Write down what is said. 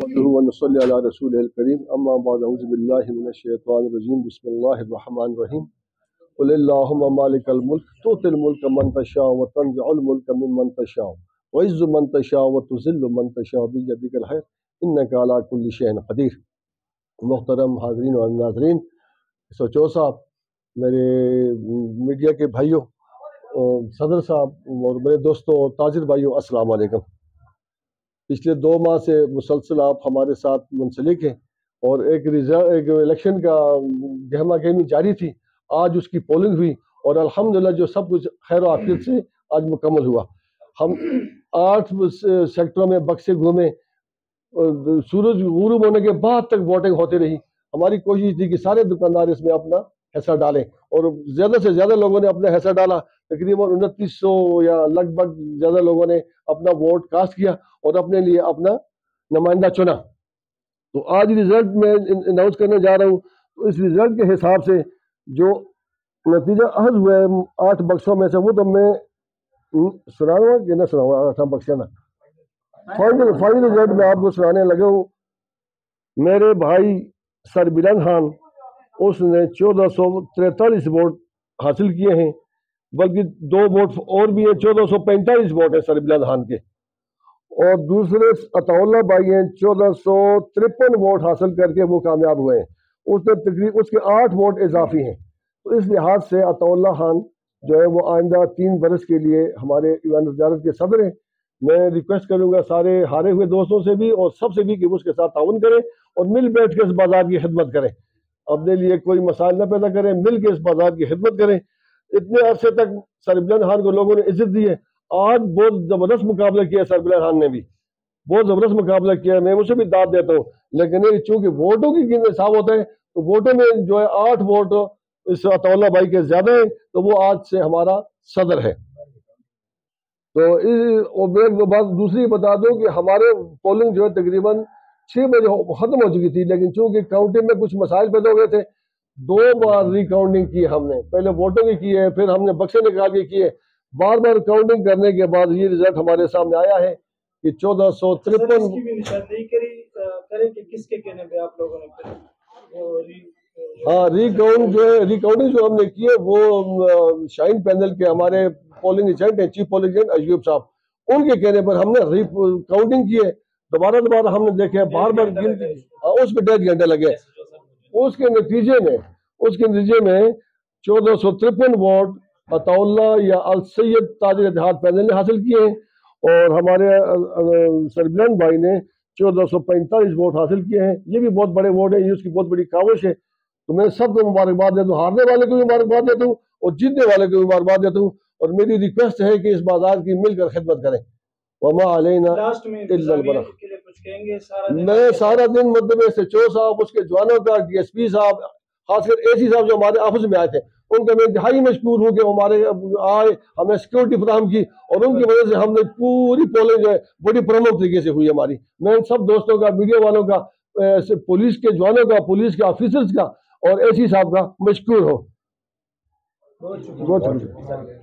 نحمده ونصلي على رسوله الكريم اما بعد اعوذ بالله من الشيطان الرجيم بسم الله الرحمن الرحيم قل اللهم مالك الملك تؤتي الملك من تشاء وتنزع الملك ممن تشاء وتعز من تشاء وتذل من تشاء بيدك الخير انك على كل شيء قدیر۔ محترم حاضرین اور ناظرین، سوچو صاحب، میرے میڈیا کے بھائیوں، صدر صاحب اور میرے دوستوں اور تاجر بھائیوں، السلام علیکم۔ پچھلے 2 ماہ سے مسلسل آپ ہمارے ساتھ منسلک ہیں اور ایک الیکشن کا گہما گہمی جاری تھی۔ آج اس کی پولنگ ہوئی اور الحمدللہ جو سب کچھ خیر و عافیت سے آج مکمل ہوا۔ ہم 8 سیکٹروں میں بکسے گھومے، سورج غروب ہونے کے بعد تک ووٹنگ ہوتی رہی۔ ہماری کوشش تھی کہ سارے دکاندار اس میں اپنا حصہ ڈالیں اور زیادہ سے زیادہ لوگوں نے اپنا حصہ ڈالا۔ تقریباً 2900 یا لگ بھگ زیادہ لوگوں نے اپنا ووٹ کاسٹ کیا اور اپنے لیے اپنا نمائندہ چنا۔ تو آج ریزلٹ میں اناؤنس کرنے جا رہا ہوں۔ تو اس ریزلٹ کے حساب سے جو نتیجہ اخذ ہوا ہے 8 بکسوں میں سے، وہ تو میں سناؤں کہ نہ سناؤں؟ 8 بکسے نا فائنل رزلٹ میں آپ کو سنانے لگا ہوں۔ میرے بھائی سر بلند خان، اس نے 1443 ووٹ حاصل کیے ہیں، بلکہ 2 ووٹ اور بھی ہیں، 1445 ووٹ ہیں سر بلند خان کے۔ اور دوسرے عطا اللہ بھائی ہیں، 1453 ووٹ حاصل کر کے وہ کامیاب ہوئے ہیں۔ اس نے تقریباً اس کے 8 ووٹ اضافی ہیں۔ تو اس لحاظ سے عطا اللہ خان جو ہے وہ آئندہ 3 برس کے لیے ہمارے ایوان وزارت کے صدر ہیں۔ میں ریکویسٹ کروں گا سارے ہارے ہوئے دوستوں سے بھی اور سب سے بھی کہ وہ اس کے ساتھ تعاون کریں اور مل بیٹھ کے اس بازار کی خدمت کریں، اپنے لیے کوئی مسائل نہ پیدا کریں، مل کے اس بازار کی خدمت کریں۔ اتنے عرصے تک سر بلند خان کو لوگوں نے عزت دی ہے، آج بہت زبردست مقابلہ کیا ہے سر بلند خان نے بھی، بہت زبردست مقابلہ کیا ہے، میں اسے بھی داد دیتا ہوں۔ لیکن چونکہ ووٹوں کی حساب ہوتا ہے تو ووٹوں میں جو ہے 8 ووٹ اس عطا اللہ بھائی کے زیادہ ہیں، تو وہ آج سے ہمارا صدر ہے۔ تو ایک بات دوسری بتا دوں کہ ہمارے پولنگ جو ہے تقریباً 6 بجے ختم ہو چکی تھی، لیکن چونکہ کاؤنٹنگ میں کچھ مسائل پیدا ہو گئے تھے، 2 بار ری کاؤنٹنگ کی ہم نے، پہلے ووٹوں کی کی ہے، پھر ہم نے بکسے نکال کے کیے، بار بار کاؤنٹنگ کرنے کے بعد یہ رزلٹ ہمارے سامنے آیا ہے کہ 1453۔ ہاں، ری کاؤنٹنگ جو ہم نے کی ہے وہ شاہین پینل کے ہمارے پولنگ ایجنٹ ہیں، چیف پولنگ ایجنٹ ایوب صاحب، ان کے کہنے پر ہم نے ری کاؤنٹنگ کی ہے۔ دوبارہ ہم نے دیکھے، بار بار اس پہ 1.5 گھنٹے لگے۔ اس کے نتیجے میں 1453 ووٹ عطا اللہ یا السید تاجر اتحاد پینل نے حاصل کیے ہیں اور ہمارے سربلند بھائی نے 1445 ووٹ حاصل کیے ہیں۔ یہ بھی بہت بڑے ووٹ ہیں، یہ اس کی بہت بڑی کاوش ہے۔ تو میں سب کو مبارکباد دیتا ہوں، ہارنے والے کو بھی مبارکباد دیتا ہوں اور جیتنے والے کو بھی مبارکباد دیتا ہوں، اور میری ریکویسٹ ہے کہ اس بازار کی مل کر خدمت کریں۔ وما علینا الا البلاغ۔ میں سارا دن مطلب SHO صاحب، اس کے جوانوں کا، DSP صاحب، خاص کر AC صاحب جو ہمارے آفس میں آئے تھے، ان کا میں انتہائی مشکور ہوں کہ ہمارے آئے، ہمیں سیکورٹی فراہم کی اور ان کی وجہ سے ہم نے پوری پولنگ جو ہے بڑی پرامن طریقے سے ہوئی ہماری۔ میں ان سب دوستوں کا، میڈیا والوں کا، پولیس کے جوانوں کا، پولیس کے آفیسرز کا اور AC صاحب کا مشکور ہوں۔ بہت شکریہ۔